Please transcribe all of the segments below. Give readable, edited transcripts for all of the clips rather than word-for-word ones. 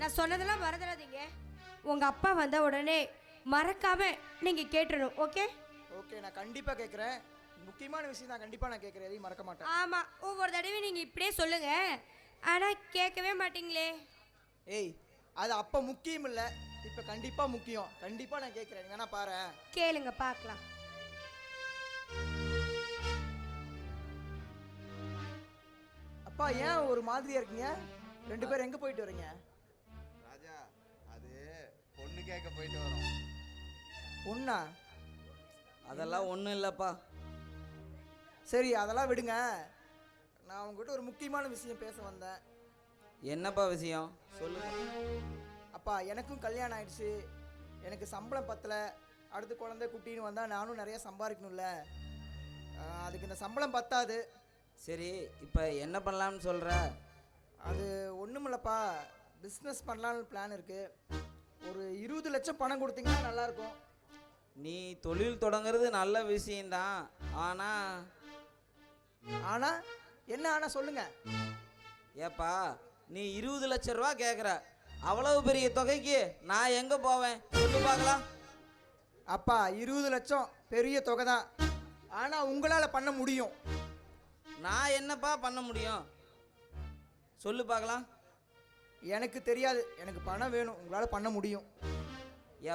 நான் சொன்னதெல்லாம் மறந்துடாதீங்க. உங்க அப்பா வந்த உடனே மறக்காம நீங்க கேட்டுறணும். ஓகே? ஓகே, நான் கண்டிப்பா கேட்குறேன். முக்கியமான விஷயம் தான், கண்டிப்பா நான் கேட்குறேன், எதையும் மறக்க மாட்டேன். ஆமா, ஒவ்வொரு தடவையும் நீங்க இப்படியே சொல்லுங்க, ஆனா கேட்கவே மாட்டீங்களே. ஏய், அது அப்ப முக்கியம் இல்லை, இப்ப கண்டிப்பா முக்கியம். கண்டிப்பா நான் கேட்குறேன், வேணா பாரு. கேளுங்க பார்க்கலாம். அப்பா ஏன் ஒரு மாதிரியா இருக்கீங்க? ரெண்டு பேரும் எங்க போயிட்டு வரீங்க? ராஜா, அது பொண்ணு கேட்க போயிட்டு வரோம். பொண்ணா? அதெல்லாம் ஒன்றும் இல்லைப்பா. சரி, அதெல்லாம் விடுங்க. நான் உங்ககிட்ட ஒரு முக்கியமான விஷயம் பேச வந்தேன். என்னப்பா விஷயம் சொல்லுங்க. அப்பா, எனக்கும் கல்யாணம் ஆயிடுச்சு. எனக்கு சம்பளம் பத்தலை. அடுத்து குழந்தை குட்டின்னு வந்தால் நானும் நிறைய சம்பாதிக்கணும்ல. அதுக்கு இந்த சம்பளம் பத்தாது. சரி, இப்போ என்ன பண்ணலாம்னு சொல்கிற? அது ஒன்றுமில்லப்பா, பிஸ்னஸ் பண்ணலான்னு பிளான் இருக்குது. ஒரு 20 லட்சம் பணம் கொடுத்தீங்கன்னா நல்லாயிருக்கும். நீ தொழில் தொடங்குறது நல்ல விஷயந்தான். ஆனால் என்ன ஆனால் சொல்லுங்கள். ஏப்பா, நீ 20 லட்ச ரூபா கேட்குற, அவ்வளவு பெரிய தொகைக்கு நான் எங்கே போவேன் சொல்லு பார்க்கலாம். அப்பா, 20 லட்சம் பெரிய தொகை தான், ஆனால் உங்களால் பண்ண முடியும். நான் என்னப்பா பண்ண முடியும் சொல்லு பார்க்கலாம். எனக்கு தெரியாது, எனக்கு பணம் வேணும், உங்களால் பண்ண முடியும்.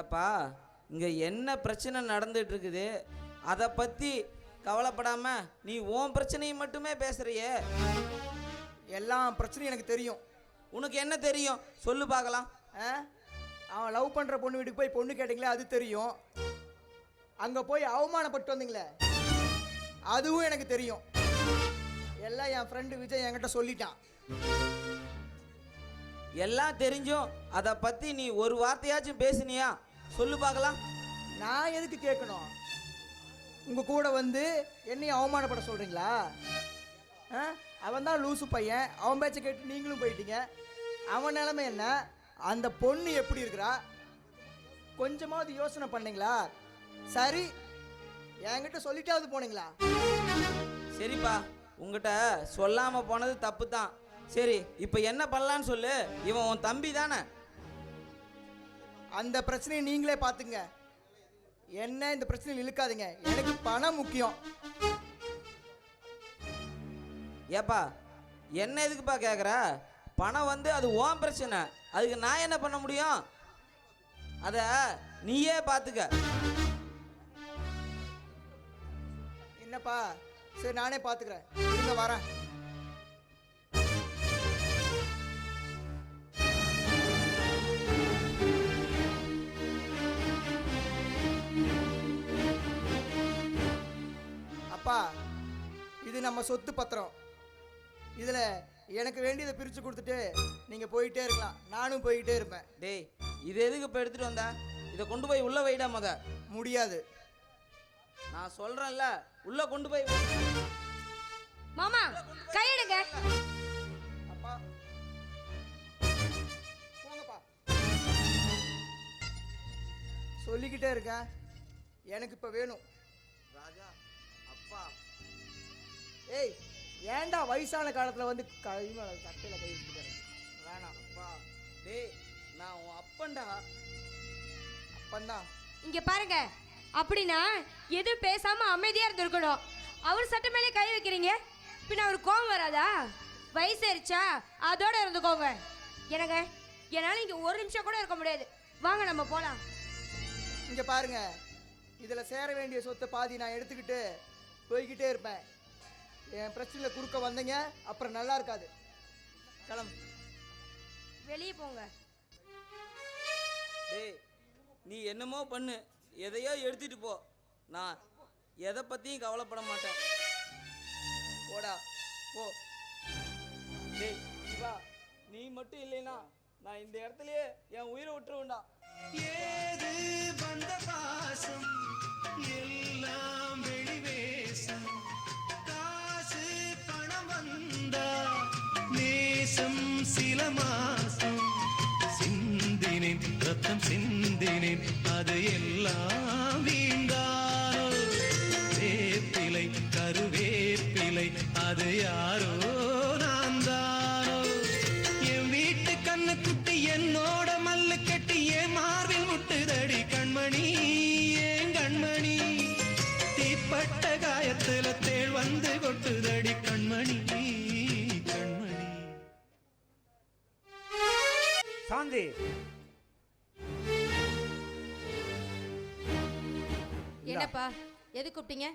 ஏப்பா, இங்கே என்ன பிரச்சனை நடந்துட்டு இருக்குது அதை பற்றி கவலைப்படாமல் நீ உன் பிரச்சனையை மட்டுமே பேசுகிறியே. எல்லா பிரச்சனையும் எனக்கு தெரியும். உனக்கு என்ன தெரியும் சொல்லு பார்க்கலாம். அவன் லவ் பண்ணுற பொண்ணு வீட்டுக்கு போய் பொண்ணு கேட்டிங்களே, அது தெரியும். அங்கே போய் அவமானப்பட்டு வந்தீங்களே, அதுவும் எனக்கு தெரியும். எல்லாம் என் ஃப்ரெண்டு விஜய் என்கிட்ட சொல்லிட்டான். எல்லாம் தெரிஞ்சும் அதை பற்றி நீ ஒரு வார்த்தையாச்சும் பேசுனியா சொல்லு பார்க்கலாம். நான் எதுக்கு கேட்கணும்? உங்கள் கூட வந்து என்னையும் அவமானப்பட சொல்கிறீங்களா? அவன் தான் லூசு பையன், அவன் பேச்சை கேட்டு நீங்களும் போயிட்டீங்க. அவன் நிலைமை என்ன? அந்த பொண்ணு எப்படி இருக்கிறா? கொஞ்சமாவது யோசனை பண்ணீங்களா? சரி, என்கிட்ட சொல்லிட்டாவது போனீங்களா? சரிப்பா, உங்ககிட்ட சொல்லாமல் போனது தப்பு தான். சரி, இப்போ என்ன பண்ணலான்னு சொல்லு. இவன் உன் தம்பி தானே. அந்த பிரச்சனையை நீங்களே பார்த்துங்க. என்ன இந்த பிரச்சனையில் இழுக்காதீங்க. எனக்கு பணம் முக்கியம். ஏப்பா, என்ன எதுக்குப்பா கேட்குற? பணம் வந்து அது உன் பிரச்சனை, அதுக்கு நான் என்ன பண்ண முடியும்? அதை நீயே பார்த்துக்க. என்னப்பா? சரி, நானே பார்த்துக்கிறேன், இருங்க வரேன். அப்பா, இது நம்ம சொத்து பத்திரம். இதில் எனக்கு வேண்டியதை பிரித்து கொடுத்துட்டு நீங்கள் போயிட்டே இருக்கலாம், நானும் போயிட்டே இருப்பேன். டேய், இது எதுக்கு இப்போ எடுத்துகிட்டு வந்த? இதை கொண்டு போய் உள்ளே வைடா. முடியாது. நான் சொல்கிறேன்ல, உள்ளே கொண்டு போய். மாமா, கையெடுங்க. அப்பா, போங்கப்பா. சொல்லிக்கிட்டே இருக்கேன், எனக்கு இப்போ வேணும். ராஜா, அப்பா. ஏய், ஏன்டா வயசான காலத்தில் வந்து சட்டையில் கை வச்சுக்கிட்டேன்? வேணாம். அப்பா, டேய், நான் உன் அப்பன்டா. அப்பந்தான். இங்க பாருங்க, அப்படின்னா எதுவும் பேசாம அமைதியா இருந்திருக்கணும். அவர் சட்டை மேலே கை வைக்கிறீங்க, பின்ன அவர் கோவம் வராதா? வயசாயிருச்சா, அதோட இருந்துக்கோங்க. எனக்கு என்னால் இங்கே ஒரு நிமிஷம் கூட இருக்க முடியாது. வாங்க நம்ம போகலாம். இங்கே பாருங்க, இதில் சேர வேண்டிய சொத்தை பாதி நான் எடுத்துக்கிட்டு போய்கிட்டே இருப்பேன். என் பிரச்சனையில் குறுக்க வந்தீங்க அப்புறம் நல்லா இருக்காது. கிளம்பு. வெளியே போங்க. டேய், நீ என்னமோ பண்ணு, எதையோ எடுத்துட்டு போ. நான் எதை பற்றியும் கவலைப்பட மாட்டேன். போடா போ. டேய் சிவா, நீ மட்டும் இல்லைனா நான் இந்த இடத்துலயே என் உயிரை விட்டுருவேன்டா. ஏது வந்த பாசம் எல்லாம் வெளிவேசம், காசு பணம் வந்தா நேசம் சில மாசம், சிந்தினேன் ரத்தம் சிந்தினேன் அது எல்லாம் வீண்டானோ, வேப்பிலை கருவேப்பிலை அது யாரோ நான் தானோ, என் வீட்டு கண்ணு குட்டி என்னோ சாந்தி, என்னப்பா எது கூப்பிட்டீங்க?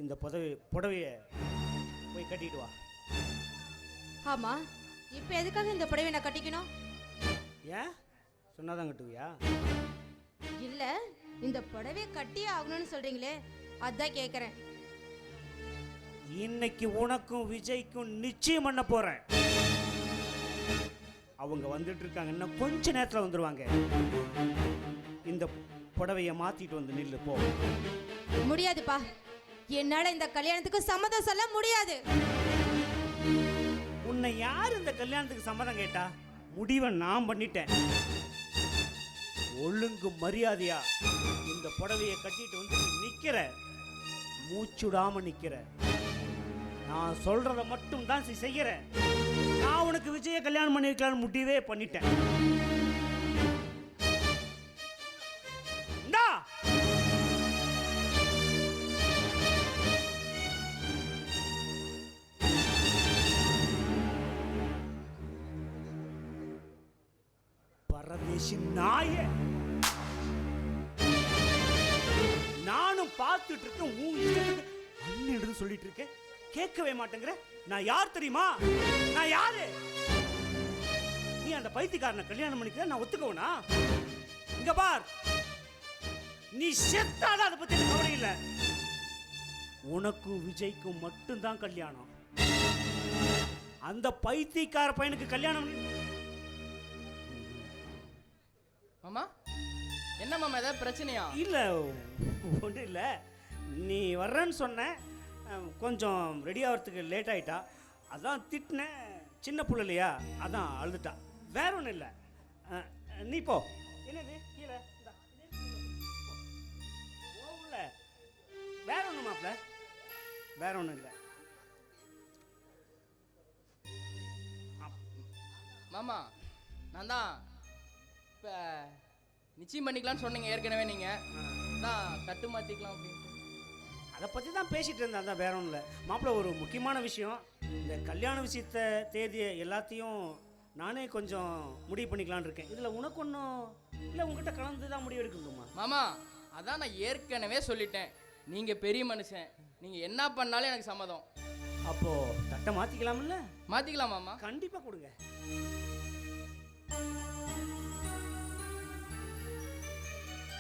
இந்த புடவைய போய் கட்டிட்டு வா. ஆமா, இப்போ எதுக்காக இந்த புடவை நான் கட்டிக்கணும்? ஏன் சொன்னாதான் கட்டுவியா? இல்ல, இந்த புடவையை கட்டியே ஆகணும்னு சொல்றீங்களே, அதான் கேக்குறேன். இன்னைக்கு உனக்கும் விஜய்க்கும் நிச்சயம் பண்ண போறேன். அவங்க வந்துட்டு இருக்காங்க, இன்னும் கொஞ்ச நேரத்தில் வந்துருவாங்க. இந்த புடவைய மாத்திட்டு வந்து நில்லு போ. முடியாதுப்பா, என்னால இந்த கல்யாணத்துக்கு சம்மதம் சொல்ல முடியாது. உன்னை யார் இந்த கல்யாணத்துக்கு சம்மதம் கேட்டா? முடிவை நான் பண்ணிட்டேன். ஒழுங்கு மரியாதையா இந்த புடவையை கட்டிட்டு வந்து நிக்கிற, மூச்சுடாம நிக்கிற. நான் சொல்றத மட்டும் தான் செய்யற. நான் உனக்கு விஜய கல்யாணம் பண்ணி வைக்கலாம்னு முடிவே பண்ணிட்டேன். இந்தா. பரதேசி நாயே, நானும் பார்த்துட்டு இருக்கேன். உன் இஷ்டத்துக்கு அண்ணன் சொல்லிட்டு இருக்கேன், கேட்கவே மாட்டேங்கிற. நான் யார் தெரியுமா? நான் யாரு? நீ அந்த பைத்தியக்காரனை கல்யாணம் பண்ணிக்கிற, நான் ஒத்துக்கவனா? இங்க பார், நீ செத்தாதான் அதை பத்தி கவலை இல்லை. உனக்கும் விஜய்க்கும் மட்டும்தான் கல்யாணம். அந்த பைத்தியக்கார பையனுக்கு கல்யாணம். மாமா, என்ன மாமா, ஏதாவது பிரச்சனையா? இல்ல, ஒன்றும் இல்லை. நீ வர்றேன்னு சொன்ன, கொஞ்சம் ரெடி ஆகிறதுக்கு லேட் ஆயிட்டா, அதான் திட்டினேன். சின்ன புள்ள இல்லையா, அதான் அழுதுட்டா. வேற ஒன்றும் இல்லை. நீ போ. என்னது கீழே போகல. வேற ஒன்றும் மாப்பிள்ள, வேற ஒன்றும் இல்லை. மாமா, நான் தான் இப்போ நிச்சயம் பண்ணிக்கலாம்னு சொன்னீங்க ஏற்கனவே. நீங்கள் தான் தட்டு மாற்றிக்கலாம் அப்படின்ட்டு அதை பற்றி தான் பேசிகிட்டு இருந்தேன். அதான் வேற ஒன்றும் இல்லை மாப்பிள்ள. ஒரு முக்கியமான விஷயம், இந்த கல்யாண விஷயத்தை தேதியை எல்லாத்தையும் நானே கொஞ்சம் முடிவு பண்ணிக்கலான்னு இருக்கேன். இதில் உனக்கு ஒன்றும் இல்லை, உங்ககிட்ட கலந்து தான் முடிவு எடுக்கணுமா? மாமா, அதான் நான் ஏற்கனவே சொல்லிட்டேன். நீங்கள் பெரிய மனுஷன், நீங்கள் என்ன பண்ணாலும் எனக்கு சம்மதம். அப்போது தட்டை மாற்றிக்கலாம்ல? மாற்றிக்கலாம் மாமா. கண்டிப்பாக கொடுங்க.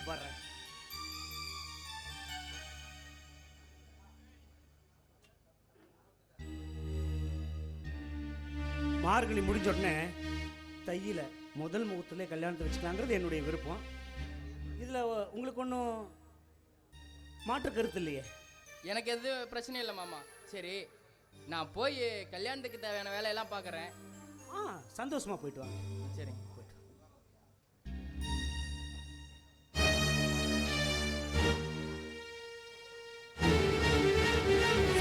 வர்றேன். மார்கழி முடிஞ்ச உடனே தையில முதல் முகூர்த்தத்திலே கல்யாணத்தை வச்சுக்கலாங்கிறது என்னுடைய விருப்பம். இதில் உங்களுக்கு ஒன்றும் மாற்று கருத்து இல்லையே? எனக்கு எது பிரச்சனை இல்லை மாமா. சரி, நான் போய் கல்யாணத்துக்கு தேவையான வேலையெல்லாம் பார்க்குறேன். சந்தோஷமாக போயிட்டு வாங்க. சரிங்க.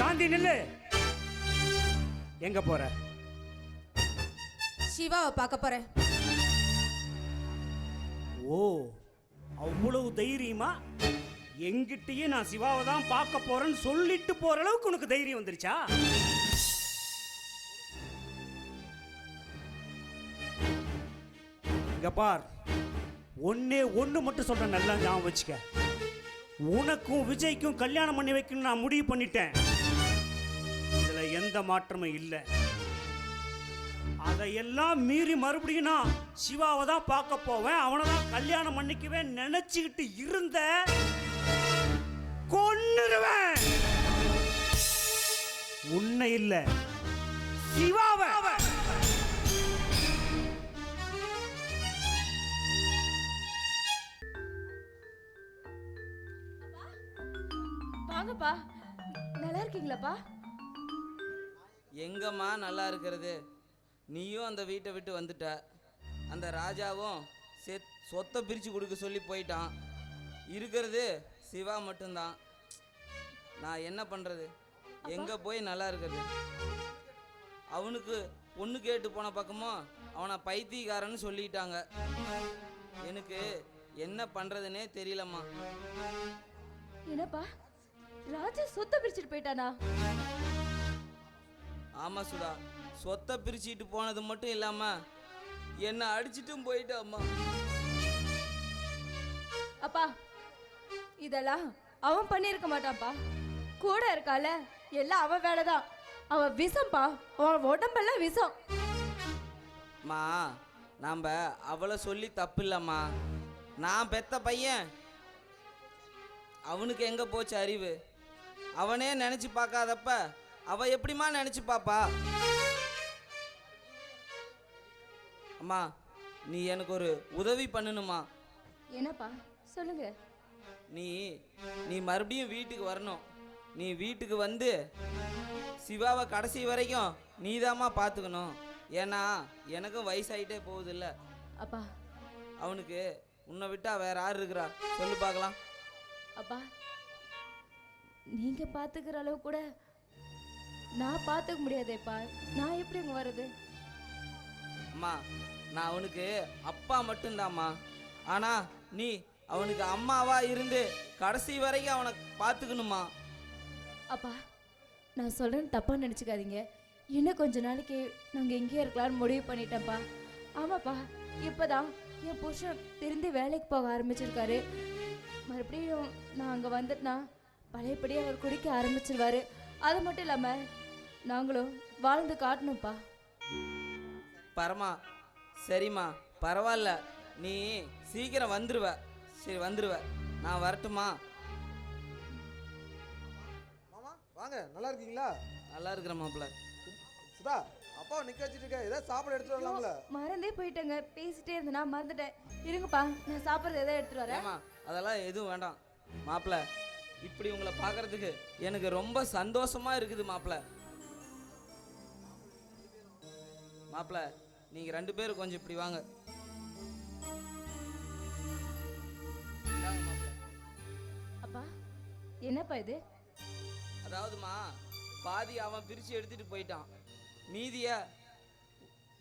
சாந்தி நில்லு. எங்க போற? சிவாவை பார்க்க போறேன். ஓ, அவ்வளவு தைரியமா எங்கிட்டயே நான் சிவாவை தான் பார்க்க போறேன்னு சொல்லிட்டு போற அளவுக்கு உனக்கு தைரியம் வந்துருச்சா? இங்க பார், ஒன்னே ஒண்ணு மட்டும் சொல்ற, நல்லா ஞாபகம் வச்சுக்க. உனக்கும் விஜய்க்கும் கல்யாணம் பண்ணி வைக்கணும்னு நான் முடிவு பண்ணிட்டேன். இதுல எந்த மாற்றமும் இல்லை. அதையெல்லாம் மீறி மறுபடியும் நான் சிவாவை தான் பார்க்க போவேன், அவனை தான் கல்யாணம் பண்ணிக்கவே நினைச்சுக்கிட்டு இருந்த கொன்னுருவேன். உன்னை இல்ல, சிவாவை. வாங்கப்பா, நல்லா இருக்கீங்களாப்பா? எங்கம்மா நல்லா இருக்கிறது? நீயும் அந்த வீட்டை விட்டு வந்துட்ட. அந்த ராஜாவும் சொத்தை பிரித்து கொடுக்க சொல்லி போயிட்டான். இருக்கிறது சிவா மட்டும்தான். நான் என்ன பண்ணுறது? எங்கே போய் நல்லா இருக்கிறது? அவனுக்கு பொண்ணு கேட்டு போன பக்கமோ அவனை பைத்தியக்காரன்னு சொல்லிட்டாங்க. எனக்கு என்ன பண்ணுறதுனே தெரியலம்மா. என்னப்பா, ராஜா சொத்தை பிரிச்சுட்டு போயிட்டானா? ஆமாம் சுடா, சொத்தை பிரிச்சுட்டு போனது மட்டும் இல்லாமல் என்னை அடிச்சிட்டும் போயிட்டா அம்மா. அப்பா இதெல்லாம் அவன் பண்ணியிருக்க மாட்டான்ப்பா. கூட இருக்கால எல்லாம் அவன் வேலைதான். அவன் விஷம்பா, அவன் உடம்பெல்லாம் விஷம். அம்மா நாம் அவளை சொல்லி தப்பு இல்லைம்மா. நான் பெத்த பையன், அவனுக்கு எங்கே போச்சு அறிவு? அவனே நினச்சி பார்க்காதப்ப அவ எப்படிம்மா நினச்சி பாப்பா? அம்மா நீ எனக்கு ஒரு உதவி பண்ணணுமா? என்னப்பா சொல்லுங்க. நீ மறுபடியும் வீட்டுக்கு வரணும். நீ வீட்டுக்கு வந்து சிவாவை கடைசி வரைக்கும் நீதாம்மா பார்த்துக்கணும். ஏன்னா எனக்கும் வயசாயிட்டே போகுதில்ல. அப்பா அவனுக்கு உன்னை விட்டா வேற யார் இருக்கிறா சொல்லு பார்க்கலாம். அப்பா நீங்க பாத்துக்கிற அளவு கூட நான் பாத்துக்க முடியாதேப்பா. நான் எப்படி அங்க வர்றது? அம்மா நான் அவனுக்கு அப்பா மட்டும்தாம்மா. ஆனா நீ அவனுக்கு அம்மாவா இருந்து கடைசி வரைக்கும் அவனை பார்த்துக்கணுமா? அப்பா நான் சொல்றேன்னு தப்பா நினைச்சுக்காதீங்க. இன்னும் கொஞ்ச நாளைக்கு நாங்க எங்கேயே இருக்கலாம்னு முடிவு பண்ணிட்டேன்ப்பா. ஆமாப்பா இப்பதான் என் புருஷன் திருந்தி வேலைக்கு போக ஆரம்பிச்சிருக்காரு. மறுபடியும் நான் அங்கே வந்துட்டுனா பழையபடியே அவர் குடிக்க ஆரம்பிச்சிருவாரு. அது மட்டும் இல்லாமல் நாங்களும் வாழ்ந்து காட்டணும்ப்பா. பரமா சரிம்மா பரவாயில்ல, நீ சீக்கிரம் வந்துருவ. சரி வந்துருவ, நான் வரட்டுமா? மாமா வாங்க, நல்லா இருக்கீங்களா? நல்லா இருக்கிற மாப்பிள்ள. சுதா அப்பா நிக்க வச்சுட்டு இருக்க, ஏதாவது சாப்பாடு எடுத்துட்டு வரலாம்ல? மறந்தே போயிட்டேங்க, பேசிட்டே இருந்தேனா மறந்துட்டேன். இருங்கப்பா நான் சாப்பிட்றது எதாவது எடுத்துட்டு வரேன். ஏமா அதெல்லாம் எதுவும் வேண்டாம் மாப்பிள்ள. இப்படி உங்களை பார்க்கறதுக்கு எனக்கு ரொம்ப சந்தோஷமா இருக்குது மாப்பிள்ள. மாப்பிள்ள நீங்க 2 பேரும் கொஞ்சம் இப்படி வாங்க. அப்பா என்னப்பா இது? அதாவதுமா பாதி அவன் பிரித்து எடுத்துட்டு போயிட்டான், மீதிய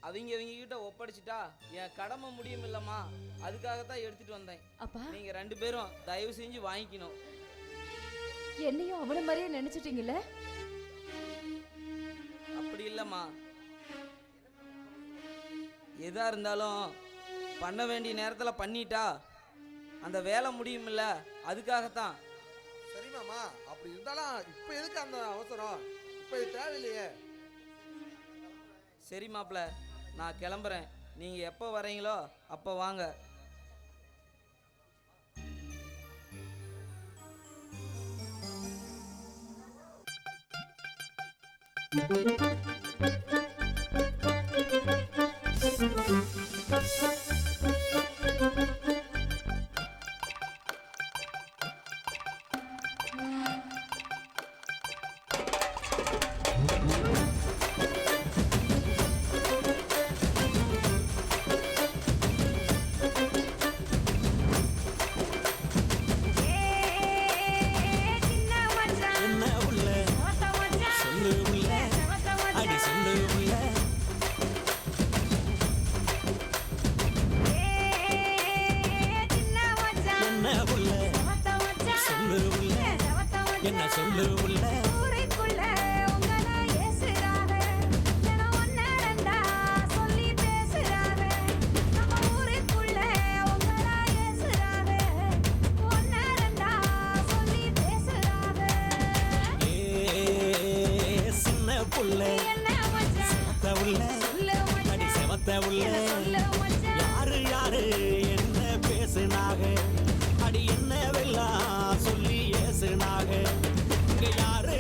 அவங்க கிட்ட ஒப்படைச்சிட்டா என் கடமை முடியும் இல்லம்மா. அதுக்காகத்தான் எடுத்துட்டு வந்தேன். அப்பா நீங்க 2 பேரும் தயவு செஞ்சு வாங்கிக்கணும். என்னையும் அவனை மாதிரியே நினைச்சிட்டீங்கல்ல? அப்படி இல்லம்மா, எதா இருந்தாலும் பண்ண வேண்டிய நேரத்தில் பண்ணிட்டா அந்த வேலை முடியும் இல்ல, அதுக்காகத்தான். சரி மாமா, அப்படி இருந்தாலும் இப்ப எதுக்கு அந்த அவசரம்? இப்ப இது தேவையில்லையே. சரி மாப்பிள்ள நான் கிளம்புறேன். நீங்க எப்போ வரீங்களோ அப்போ வாங்க. என்ன சொல்லு உள்ள ஊரைக்குள்ள உங்களை ஏசுறாங்க, தினம் ஒன்னு ரெண்டா சொல்லி பேசுறாங்க. நம்ம ஊரைக்குள்ள உங்களை ஏசுறாங்க, ஒன்னு ரெண்டா சொல்லி பேசுறாங்க. சின்ன புள்ள என்ன மச்சான் செவத்த உள்ள சொல்லு மச்சான், அடி செவத்த உள்ள சொல்லு மச்சான். யாரு யாரு என்ன பேசுனாக, அடி என்னவெல்லாம் சொல்லி ஏசுனாக. இங்க யாரு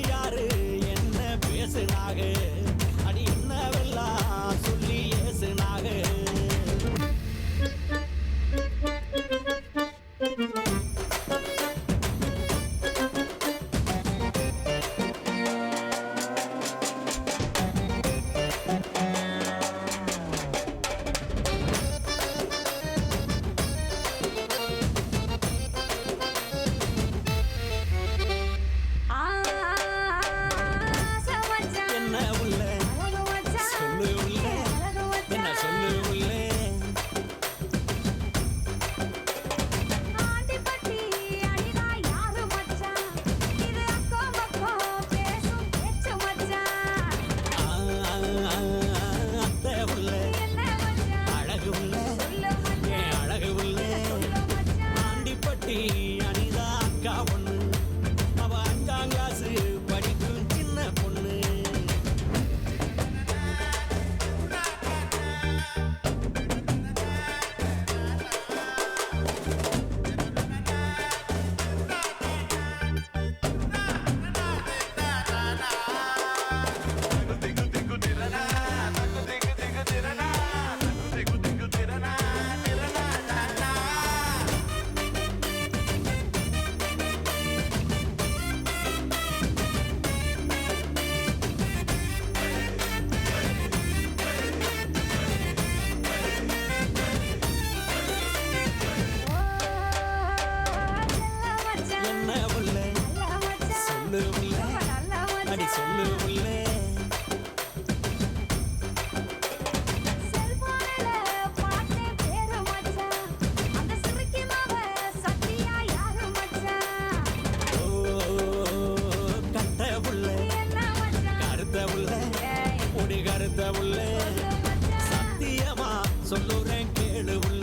சொல்லுறேன் கேளு உள்ள